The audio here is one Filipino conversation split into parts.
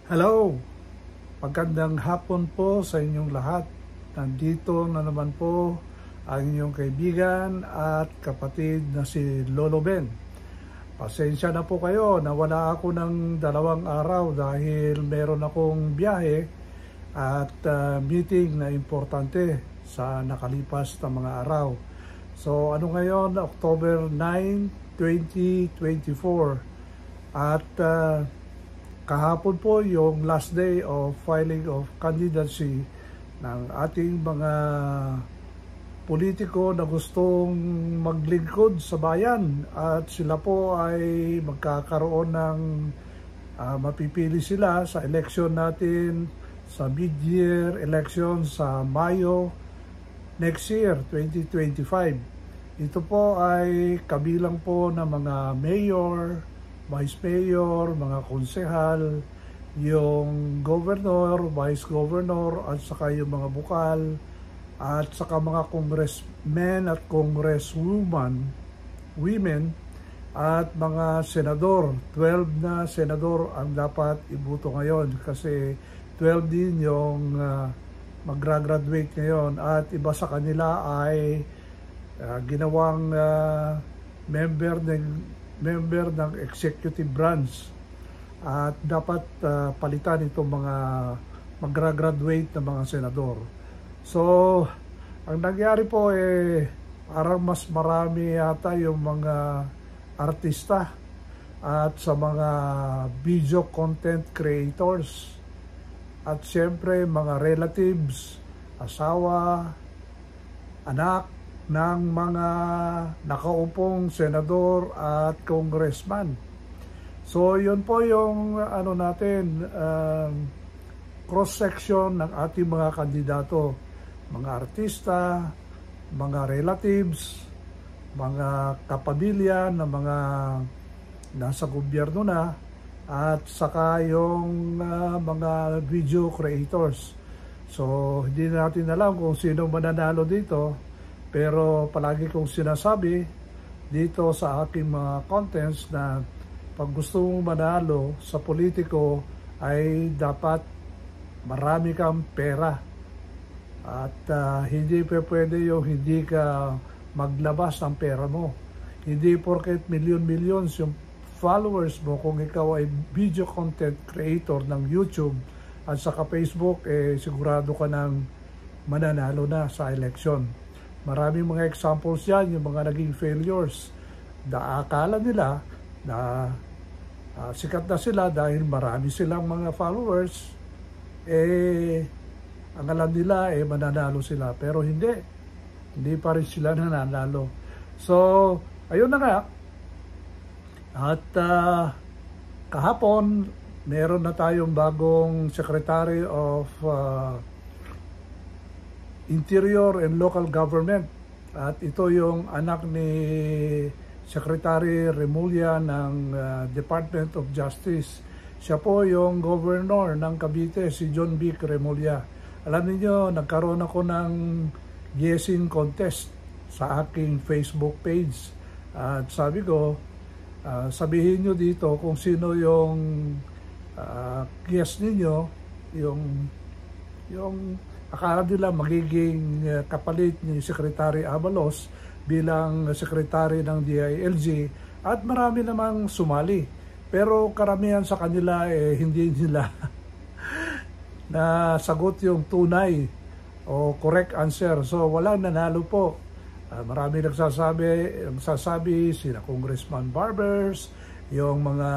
Hello! Magandang hapon po sa inyong lahat. Nandito na naman po ang inyong kaibigan at kapatid na si Lolo Ben. Pasensya na po kayo, nawala ako ng 2 araw dahil meron akong biyahe at meeting na importante sa nakalipas na mga araw. So ano ngayon, October 9, 2024 at kahapon po yung last day of filing of candidacy ng ating mga politiko na gustong maglingkod sa bayan at sila po ay magkakaroon ng mapipili sila sa election natin sa mid-year election sa Mayo next year, 2025. Ito po ay kabilang po ng mga mayor, vice mayor, mga konsehal, yung governor, vice governor, at saka yung mga bukal, at saka mga congressmen at women, at mga senador. 12 na senador ang dapat iboto ngayon kasi 12 din yung magra-graduate ngayon at iba sa kanila ay ginawang member ng executive branch at dapat palitan itong mga magra-graduate na mga senador. So, ang nangyari po parang mas marami yata yung mga artista at sa mga video content creators at siyempre mga relatives, asawa, anak ng mga nakaupong senador at congressman. So yun po yung cross-section ng ating mga kandidato, mga artista, mga relatives, mga kapamilya ng mga nasa gobyerno na at saka yung mga video creators. So hindi natin alam kung sino mananalo dito. Pero palagi kong sinasabi dito sa aking mga contents na pag gusto mong manalo sa politiko ay dapat marami kang pera. At hindi pwede yung hindi ka maglabas ng pera mo. Hindi porket millions yung followers mo kung ikaw ay video content creator ng YouTube at saka Facebook, sigurado ka ng mananalo na sa election. Maraming mga examples yan, yung mga naging failures. Akala nila na sikat na sila dahil marami silang mga followers. Ang alam nila mananalo sila. Pero hindi. Hindi pa rin sila nananalo. So, ayun na nga. At kahapon, meron na tayong bagong Secretary of Interior and Local Government at ito yung anak ni Secretary Remulla ng Department of Justice. Siya po yung governor ng Cavite, si John B. Remulla. Alam niyo, nagkaroon ako ng guessing contest sa aking Facebook page at sabi ko, sabihin nyo dito kung sino yung guess ninyo, yung akala nila magiging kapalit ni Secretary Abalos bilang Secretary ng DILG at marami namang sumali. Pero karamihan sa kanila hindi nila nasagot yung tunay o correct answer. So walang nanalo po. Marami nagsasabi sila Congressman Barbers, yung mga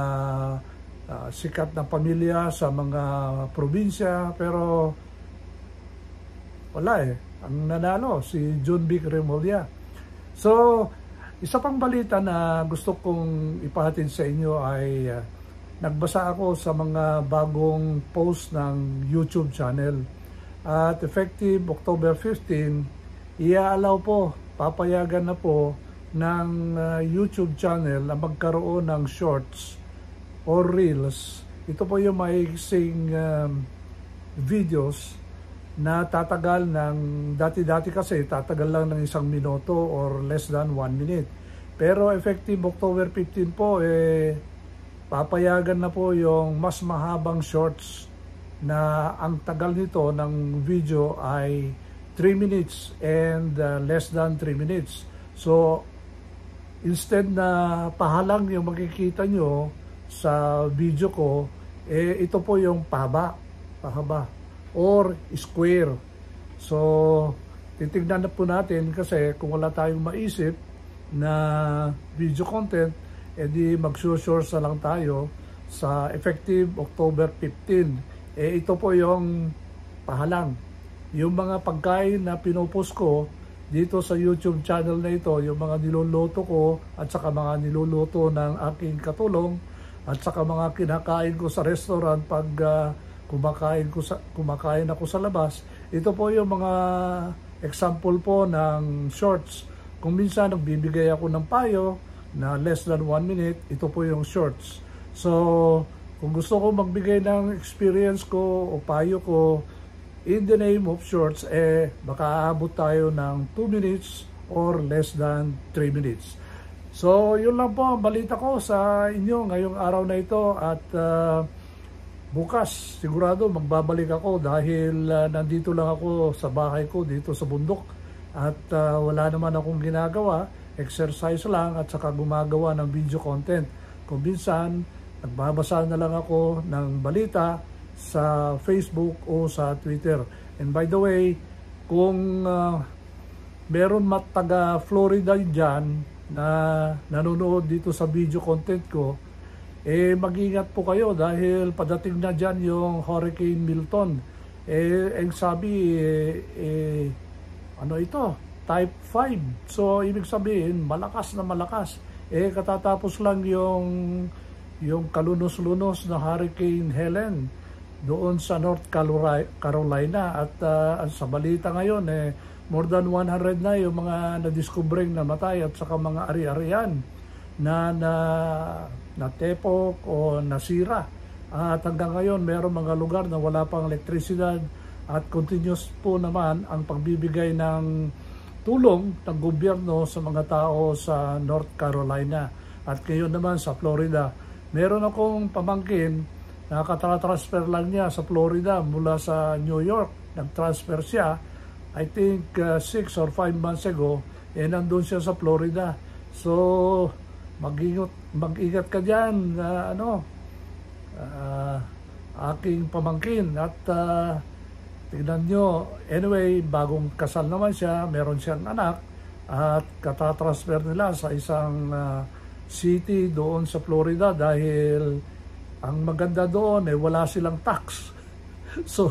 sikat na pamilya sa mga probinsya, pero wala ang nanalo si John B. Remulla. So, isa pang balita na gusto kong ipahatid sa inyo ay nagbasa ako sa mga bagong post ng YouTube channel. At effective October 15, papayagan na po ng YouTube channel na magkaroon ng shorts or reels. Ito po yung maiksing videos na tatagal ng, dati kasi tatagal lang ng 1 minuto or less than 1 minute. Pero effective October 15 po, papayagan na po yung mas mahabang shorts na ang tagal nito ng video ay 3 minutes and less than 3 minutes. So, instead na pahalang yung makikita nyo sa video ko, ito po yung pahaba or square. So, titignan na po natin kasi kung wala tayong maisip na video content, edi mag-short na lang tayo sa effective October 15. Ito po yung pahalang. Yung mga pagkain na pinupost ko dito sa YouTube channel na ito, yung mga niluluto ko at saka mga niluluto ng aking katulong at saka mga kinakain ko sa restaurant pag kumakain ako sa labas. Ito po yung mga example po ng shorts. Kung minsan nagbibigay ako ng payo na less than 1 minute, ito po yung shorts. So, kung gusto ko magbigay ng experience ko o payo ko in the name of shorts, baka aabot tayo ng 2 minutes or less than 3 minutes. So, yun lang po ang balita ko sa inyo ngayong araw na ito at bukas sigurado magbabalik ako dahil nandito lang ako sa bahay ko dito sa bundok at wala naman akong ginagawa, exercise lang at saka gumagawa ng video content. Kung minsan, nagbabasa na lang ako ng balita sa Facebook o sa Twitter. And by the way, kung meron taga Florida dyan na nanonood dito sa video content ko, mag-ingat po kayo dahil padating na dyan yung Hurricane Milton. Ang sabi, ano ito? Type 5. So, ibig sabihin, malakas na malakas. Katatapos lang yung kalunos-lunos na Hurricane Helen doon sa North Carolina at sa balita ngayon more than 100 na yung mga nadiskubreng namatay at saka mga ari-arian na natepok o nasira at hanggang ngayon mayroong mga lugar na wala pang elektrisidad at continuous po naman ang pagbibigay ng tulong ng gobyerno sa mga tao sa North Carolina at ngayon naman sa Florida. Meron akong pamangkin, nakaka-transfer lang niya sa Florida mula sa New York. Nag-transfer siya, I think 6 or 5 months ago, nandun siya sa Florida. So, mag-ingat ka dyan, aking pamangkin. At tignan nyo, anyway, bagong kasal naman siya, meron siyang anak, at katatransfer nila sa isang city doon sa Florida dahil ang maganda doon wala silang tax. So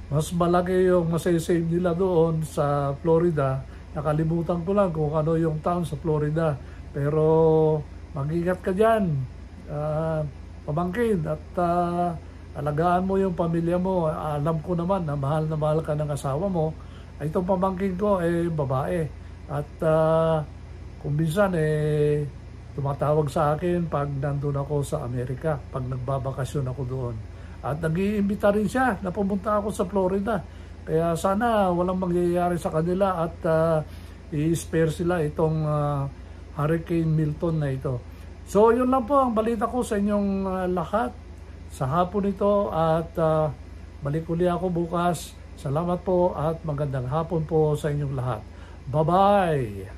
mas malaki yung masasave nila doon sa Florida. Nakalimutan ko lang kung ano yung town sa Florida, pero mag-ingat ka dyan, pamangkin, at alagaan mo yung pamilya mo. Alam ko naman na mahal ka ng asawa mo. Itong pamangkin ko babae at kung minsan tumatawag sa akin pag nandun ako sa Amerika, pag nagbabakasyon ako doon. At nag-iimbita rin siya na pumunta ako sa Florida. Kaya sana walang mangyayari sa kanila at i-spare sila itong Hurricane Milton na ito. So yun lang po ang balita ko sa inyong lahat sa hapon ito at balik uli ako bukas. Salamat po at magandang hapon po sa inyong lahat. Bye-bye!